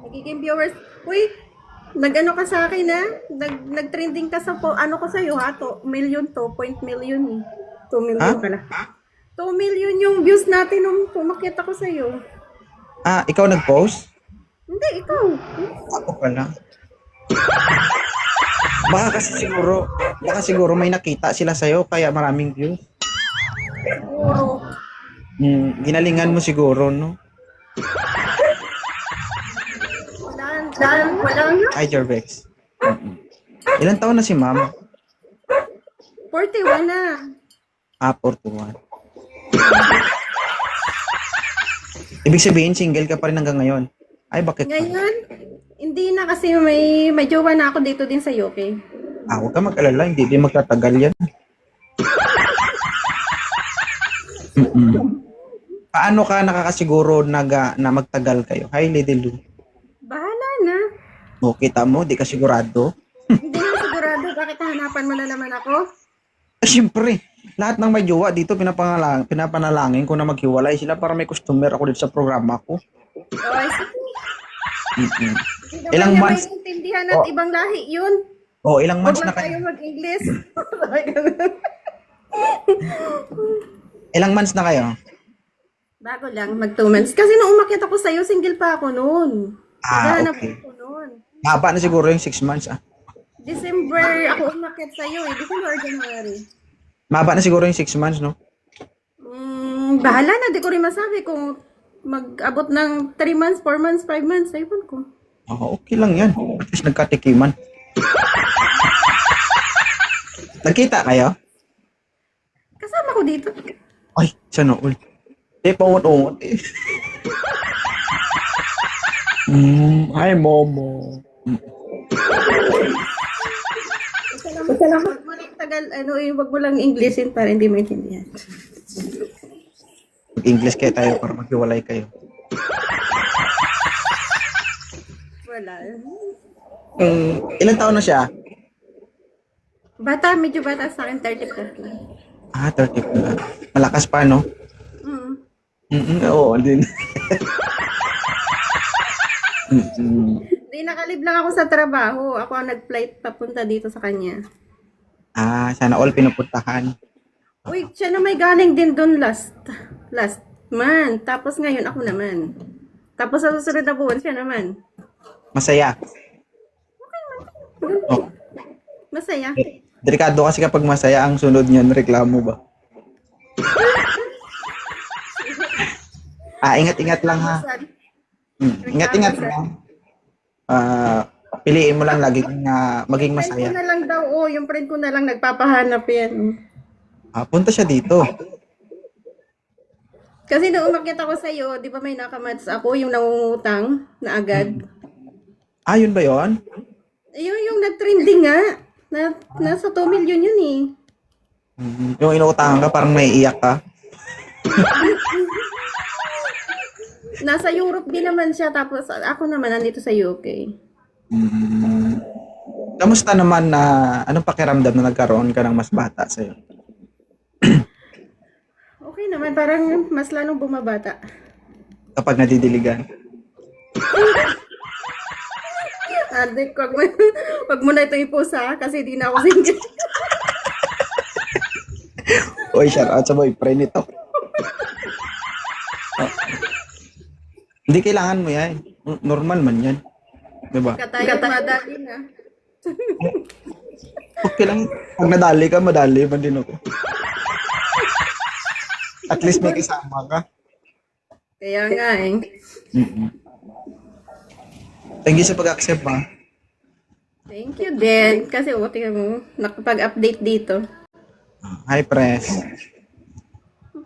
Nagiging viewers. Uy, nag-ano ka sa akin ha? Nag-trending ka sa ano ko sa'yo ha? 2 million, 2 million eh. 2 million Ha? pala. 2 million yung views natin nung pumakit ako sa'yo. Ah, ikaw nag-post? Hindi, ikaw. Ako pala. Baka siguro may nakita sila sa'yo kaya maraming views. Siguro. Ginalingan mo siguro, no? Wala nga. Hi, Jervex. Ilan taon na si ma'am? 41 na. Ah, 41. Ibig sabihin, single ka pa rin hanggang ngayon. Ay, bakit? Ngayon, hindi na kasi may jowa na ako dito din sa UK. Ah, huwag ka mag-alala. Hindi din magtatagal yan. Paano ka nakakasiguro na magtagal kayo? Hi, Lady Lou. Bahala na. O, kita mo, di ka sigurado. Hindi na sigurado. Bakit hanapan mo na naman ako? Siyempre, lahat ng may jowa dito pinapanalangin ko na maghiwalay sila para may customer ako dito sa programa ko. Okay. Mm-mm. Hindi Ilang naman months? niya maintindihan at ibang lahi yun. Oh, ilang Huwag months lang na kayo? tayo mag-English. Ilang months na kayo? Bago lang, mag 2 months. Kasi nung umakyat ako sa'yo, single pa ako noon. Ah, Naghahanap okay. ako noon. Haba na siguro yung 6 months ah. December ako umakyat sa'yo eh. December or January. Mahaba na siguro yung 6 months, no? Bahala na. Di ko rin masabi kung mag-abot ng 3 months, 4 months, 5 months. Ayun ko. Oh, okay lang yan. At least nagkatikiman. Nagkita kayo? Kasama ko dito. Ay, sana all. Eh, paungot-ungot eh. Hi, Momo. Wag mo lang tagal, wag mo lang Englishin para hindi maintindihan. Mag-English kayo tayo para maghiwalay kayo. Wala. Ilan taon na siya? Bata, medyo bata sa akin, 30 plus lang. Ah, 30 na. Malakas pa, no? Oo, din. Di nakalib lang ako sa trabaho. Ako ang nag-flight papunta dito sa kanya. Ah, sana all pinupuntahan. Uy, siya na may galing din doon last month. Tapos ngayon ako naman. Tapos sa susunod na buwan siya naman. Masaya. Oh. Masaya. Delikado kasi kapag masaya ang sunod niyan, reklamo ba? Ingat-ingat lang ha. Ingat-ingat lang. Piliin mo lang lagi maging Friend masaya. ko na lang daw, yung friend ko na lang nagpapahanap yan. Punta siya dito. Kasi nung umakyat ako sa'yo, di ba may nakamats ako, yung nangungutang na agad. Yun ba yun? Yung nag-trending nga. Nasa 2 million yun eh. Yung inuutangan ka, parang naiiyak ka. Nasa Europe din naman siya, tapos ako naman nandito sa UK. Kamusta naman na anong pakiramdam na nagkaroon ka ng mas bata sa'yo? Okay naman, parang mas lalong bumabata. Kapag nadidiligan? Adik, wag mo na ito ipusa kasi di na ako single. Uy, shout out sa boyfriend nito. Hindi kailangan mo yan. Normal man yan. Diba? Katayang madali na. Okay lang. Pag nadali ka, madali man din ako. At least may kasama ka. Kaya nga eh. Thank you sa pag-accept ha. Thank you din. Kasi tingnan mo, nakapag-update dito. Hi, press.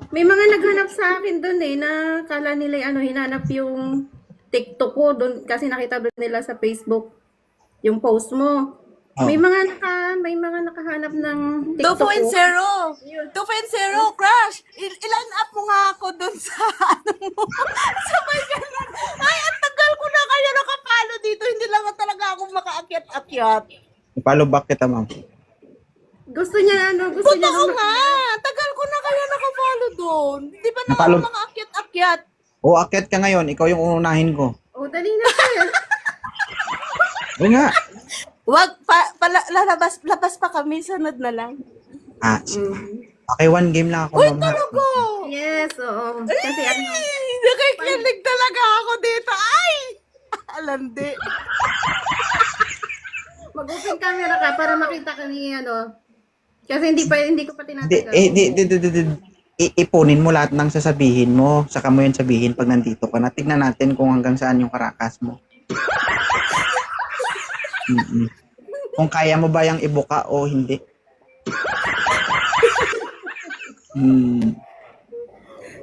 May mga naghanap sa akin doon eh, na kala nila hinanap yung TikTok ko doon kasi nakita doon nila sa Facebook yung post mo. May mga nakahanap ng TikTok ko. 2.0! 2.0, crush! Ilan up mo nga ako dun sa sabay ganun. Ay, ang tagal ko na kayo nakapalo dito. Hindi lang talaga ako makaakyat-akyat. Follow back kita, ma'am. Gusto niya gusto niya. Totoo nga! Tagal ko na kayo nakapalo doon. Di ba na ako Napalo- makaakyat-akyat? O, akyat ka ngayon. Ikaw yung uunahin ko. Oh, dali na siya. Oo nga. Wag labas pa kami, sunod na lang. Sige. Okay, 1 game lang ako. Ma'am, ha? Talaga. Yes, oo. Kasi ano, Ay, nakikinig talaga ako dito. Ay! Alandi. mag-open camera ka para makita ka ni ano. Kasi hindi ko pa Di, tinatagal. ipunin mo lahat ng sasabihin mo. Saka mo yun sabihin pag nandito ka na. Tignan natin kung hanggang saan yung karakas mo. Mm-mm. Kung kaya mo ba yung ibuka o hindi.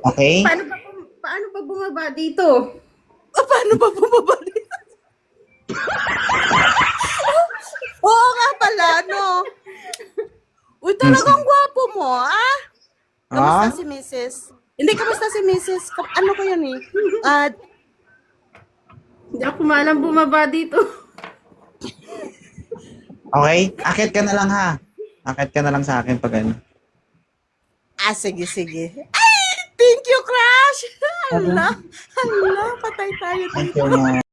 Okay? Paano pa bumaba dito? Paano ba bumaba dito? Oo nga pala, no? Uy, talagang gwapo mo, ah? Kamusta si Mrs.? Hindi, kamusta si Mrs.? Ano ko yan eh? Hindi ako maalam bumaba dito. Okay? Akit ka na lang ha. Akit ka na lang sa akin pag ano. Sige, sige. Ay, thank you, Crush! Hala, patay tayo Thank dito. you, ma'am.